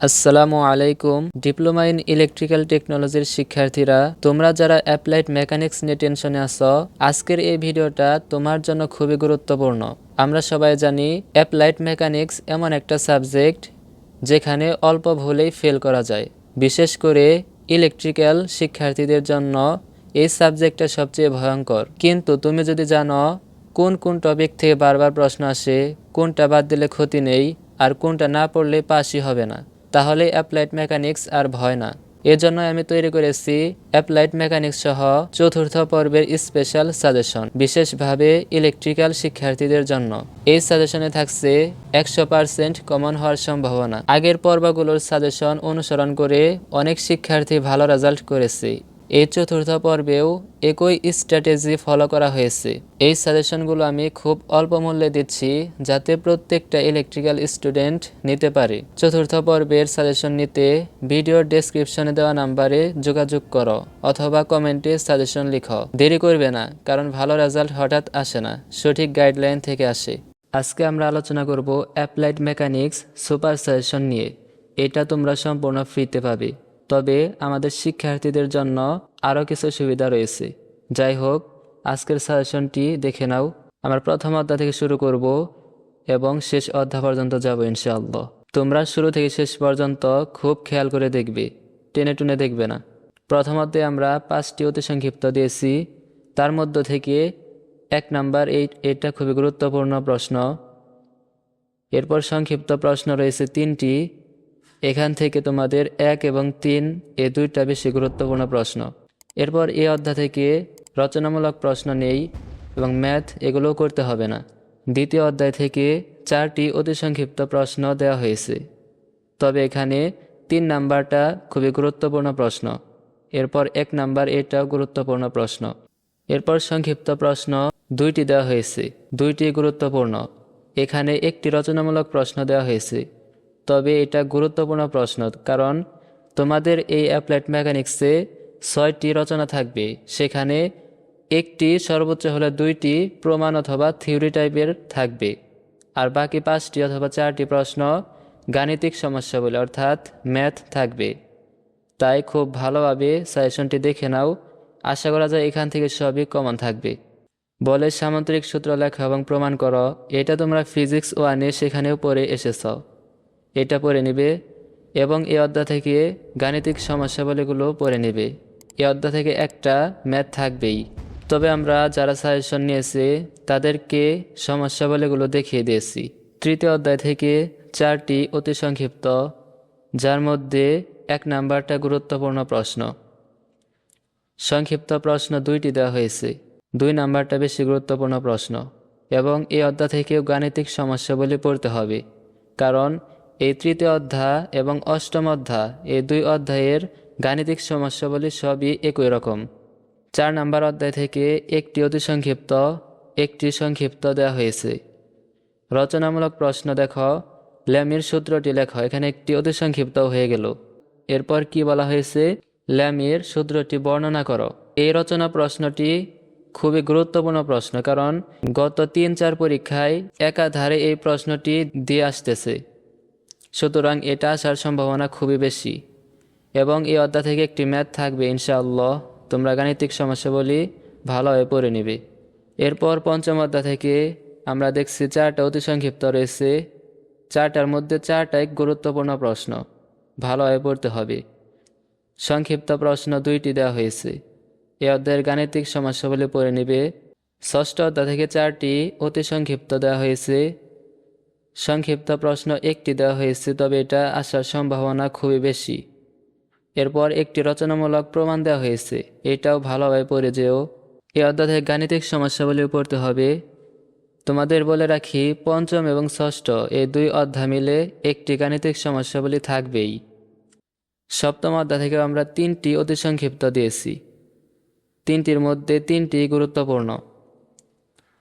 আসসালামু আলাইকুম। Diploma in electrical টেকনোলজির শিক্ষার্থীরা, তোমরা যারা অ্যাপ্লাইড মেকানিক্স নিয়ে টেনশনে আছো, আজকের এই ভিডিওটা তোমার জন্য খুবই গুরুত্বপূর্ণ। আমরা সবাই জানি অ্যাপ্লাইড মেকানিক্স এমন একটা সাবজেক্ট যেখানে অল্প ভুলেই ফেল করা যায়। বিশেষ করে ইলেকট্রিক্যাল শিক্ষার্থীদের জন্য এই সাবজেক্টটা সবচেয়ে ভয়ঙ্কর। কিন্তু তুমি যদি জানো কোন কোন টপিক থেকে বারবার প্রশ্ন আসে, কোনটা বাদ দিলে ক্ষতি নেই, আর কোনটা না পড়লে পাসই হবে না, তাহলে অ্যাপ্লাইড মেকানিক্স আর ভয় না। এজন্য আমি তৈরি করেছি অ্যাপ্লাইড মেকানিক্স সহ চতুর্থ পর্বের স্পেশাল সাজেশন, বিশেষভাবে ইলেকট্রিক্যাল শিক্ষার্থীদের জন্য। এই সাজেশনে থাকছে 100% কমন হওয়ার সম্ভাবনা। আগের পর্বগুলোর সাজেশন অনুসরণ করে অনেক শিক্ষার্থী ভালো রেজাল্ট করেছে। এই চতুর্থ পর্বেও একই স্ট্র্যাটেজি ফলো করা হয়েছে। এই সাজেশনগুলো আমি খুব অল্প মূল্যে দিচ্ছি যাতে প্রত্যেকটা ইলেকট্রিক্যাল স্টুডেন্ট নিতে পারে। চতুর্থ পর্বের সাজেশন নিতে ভিডিওর ডেসক্রিপশনে দেওয়া নাম্বারে যোগাযোগ করো অথবা কমেন্টে সাজেশন লিখো। দেরি করবে না, কারণ ভালো রেজাল্ট হঠাৎ আসে না, সঠিক গাইডলাইন থেকে আসে। আজকে আমরা আলোচনা করব অ্যাপ্লাইড মেকানিক্স সুপার সাজেশন নিয়ে। এটা তোমরা সম্পূর্ণ ফ্রিতে পাবে, তবে আমাদের শিক্ষার্থীদের জন্য আরও কিছু সুবিধা রয়েছে। যাই হোক, আজকের সাজেশনটি দেখে নাও। আমরা প্রথম অধ্যায় থেকে শুরু করব এবং শেষ অধ্যায় পর্যন্ত যাব ইনশাআল্লাহ। তোমরা শুরু থেকে শেষ পর্যন্ত খুব খেয়াল করে দেখবে, টেনে টুনে দেখবে না। প্রথম অধ্যায়ে আমরা 5টি অতি সংক্ষিপ্ত দিয়েছি, তার মধ্য থেকে 1 নাম্বার এটা খুবই গুরুত্বপূর্ণ প্রশ্ন। এরপর সংক্ষিপ্ত প্রশ্ন রয়েছে 3টি। এখান থেকে তোমাদের 1 এবং 3 এই দুইটা বেশি গুরুত্বপূর্ণ প্রশ্ন। এরপর এই অধ্যায় থেকে রচনামূলক প্রশ্ন নেই এবং ম্যাথ এগুলোও করতে হবে না। দ্বিতীয় অধ্যায় থেকে 4টি অতি সংক্ষিপ্ত প্রশ্ন দেওয়া হয়েছে, তবে এখানে 3 নাম্বারটা খুবই গুরুত্বপূর্ণ প্রশ্ন। এরপর 1 নাম্বার এটাও গুরুত্বপূর্ণ প্রশ্ন। এরপর সংক্ষিপ্ত প্রশ্ন 2টি দেওয়া হয়েছে, 2টি গুরুত্বপূর্ণ। এখানে 1টি রচনামূলক প্রশ্ন দেওয়া হয়েছে, তবে এটা গুরুত্বপূর্ণ প্রশ্ন, কারণ তোমাদের এই অ্যাপ্লাইড মেকানিক্সে 6টি রচনা থাকবে, সেখানে 1টি সর্বোচ্চ হলে 2টি প্রমাণ অথবা থিওরি টাইপের থাকবে, আর বাকি 5টি অথবা 4টি প্রশ্ন গাণিতিক সমস্যা বলে, অর্থাৎ ম্যাথ থাকবে। তাই খুব ভালোভাবে সাজেশনটি দেখে নাও। আশা করা যায় এখান থেকে সবই কমন থাকবে। বলে সামান্তরিক সূত্র লেখা এবং প্রমাণ করো, এটা তোমরা ফিজিক্স 1-এ সেখানেও পড়ে এসেছ, এটা পড়ে নেবে। এবং এই অধ্যায় থেকে গাণিতিক সমস্যাবলীগুলো পড়ে নেবে। এই অধ্যায় থেকে একটা ম্যাথ থাকবেই, তবে আমরা যারা সাজেশন নিয়েছি তাদেরকে সমস্যাবলীগুলো দেখিয়ে দিয়েছি। তৃতীয় অধ্যায় থেকে 4টি অতি সংক্ষিপ্ত, যার মধ্যে 1 নাম্বারটা গুরুত্বপূর্ণ প্রশ্ন। সংক্ষিপ্ত প্রশ্ন 2টি দেওয়া হয়েছে, 2 নাম্বারটা বেশি গুরুত্বপূর্ণ প্রশ্ন। এবং এই অধ্যায় থেকেও গাণিতিক সমস্যাবলী পড়তে হবে, কারণ এই তৃতীয় অধ্যায় এবং অষ্টম অধ্যায় এই 2 অধ্যায়ের গাণিতিক সমস্যাবলী সবই একই রকম। 4 নাম্বার অধ্যায় থেকে 1টি অতি সংক্ষিপ্ত, 1টি সংক্ষিপ্ত দেওয়া হয়েছে। রচনামূলক প্রশ্ন দেখো, ল্যামির সূত্রটি লেখো, এখানে 1টি অতি সংক্ষিপ্ত হয়ে গেল। এরপর কি বলা হয়েছে, ল্যামির সূত্রটি বর্ণনা করো। এই রচনা প্রশ্নটি খুবই গুরুত্বপূর্ণ প্রশ্ন, কারণ গত 3-4 পরীক্ষায় একাধারে এই প্রশ্নটি দিয়ে আসতেছে, সুতরাং এটা আসার সম্ভাবনা খুবই বেশি। এবং এই অধ্যায় থেকে একটি ম্যাথ থাকবে ইনশাআল্লাহ, তোমরা গাণিতিক সমস্যাবলী ভালোভাবে পড়ে নিবে। এরপর পঞ্চম অধ্যায় থেকে আমরা দেখছি 4টা অতি সংক্ষিপ্ত রয়েছে, 4টার মধ্যে 4টাই গুরুত্বপূর্ণ প্রশ্ন, ভালোভাবে পড়তে হবে। সংক্ষিপ্ত প্রশ্ন 2টি দেওয়া হয়েছে, এই অধ্যায়ের গাণিতিক সমস্যাবলী পড়ে নিবে। ষষ্ঠ অধ্যায় থেকে 4টি অতি সংক্ষিপ্ত দেওয়া হয়েছে, সংক্ষিপ্ত প্রশ্ন 1টি দেওয়া হয়েছে, তবে এটা আসার সম্ভাবনা খুবই বেশি। এরপর 1টি রচনামূলক প্রমাণ দেওয়া হয়েছে, এটাও ভালোভাবে পড়ে যেও। এই অধ্যায় থেকে গাণিতিক সমস্যাবলী পড়তে হবে। তোমাদের বলে রাখি, পঞ্চম এবং ষষ্ঠ এই 2 অধ্যায় মিলে 1টি গাণিতিক সমস্যাবলী থাকবেই। সপ্তম অধ্যায় থেকে আমরা 3টি অতি সংক্ষিপ্ত দিয়েছি, 3টির মধ্যে 3টি গুরুত্বপূর্ণ।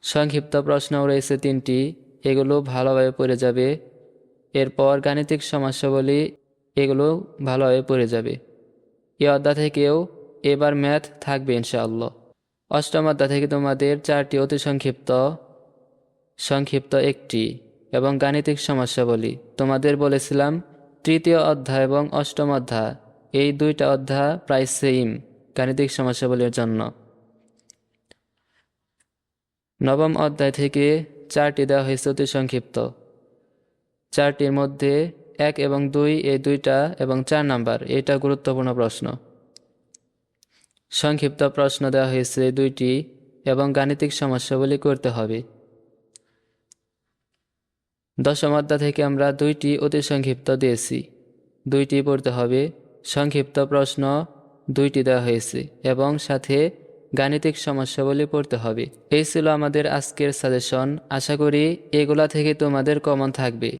সংক্ষিপ্ত প্রশ্নও রয়েছে 3টি, এগুলো ভালোভাবে পড়ে যাবে। এরপর গাণিতিক সমস্যাবলী, এগুলো ভালোভাবে পড়ে যাবে। এই অধ্যায় থেকেও এবার ম্যাথ থাকবে ইনশাআল্লাহ। অষ্টম অধ্যায় থেকে তোমাদের 4টি অতি সংক্ষিপ্ত, সংক্ষিপ্ত 1টি এবং গাণিতিক সমস্যাবলী। তোমাদের বলেছিলাম তৃতীয় অধ্যায় এবং অষ্টম অধ্যায় এই দুইটা অধ্যায় প্রায় সেম গাণিতিক সমস্যাবলীর জন্য। নবম অধ্যায় থেকে 4টি দেওয়া হয়েছে অতি সংক্ষিপ্ত। 4টির মধ্যে 1 এবং 2 এই দুইটা এবং 4 নাম্বার এটা গুরুত্বপূর্ণ প্রশ্ন। সংক্ষিপ্ত প্রশ্ন দেওয়া হয়েছে 2টি এবং গাণিতিক সমস্যাবলী করতে হবে। দশম অধ্যায় থেকে আমরা 2টি অতি সংক্ষিপ্ত দিয়েছি, 2টি পড়তে হবে। সংক্ষিপ্ত প্রশ্ন 2টি দেওয়া হয়েছে এবং সাথে গাণিতিক সমস্যাবলী পড়তে হবে। এই ছিল আমাদের আজকের সাজেশন। আশা করি এগুলা থেকে তোমাদের কমন থাকবে।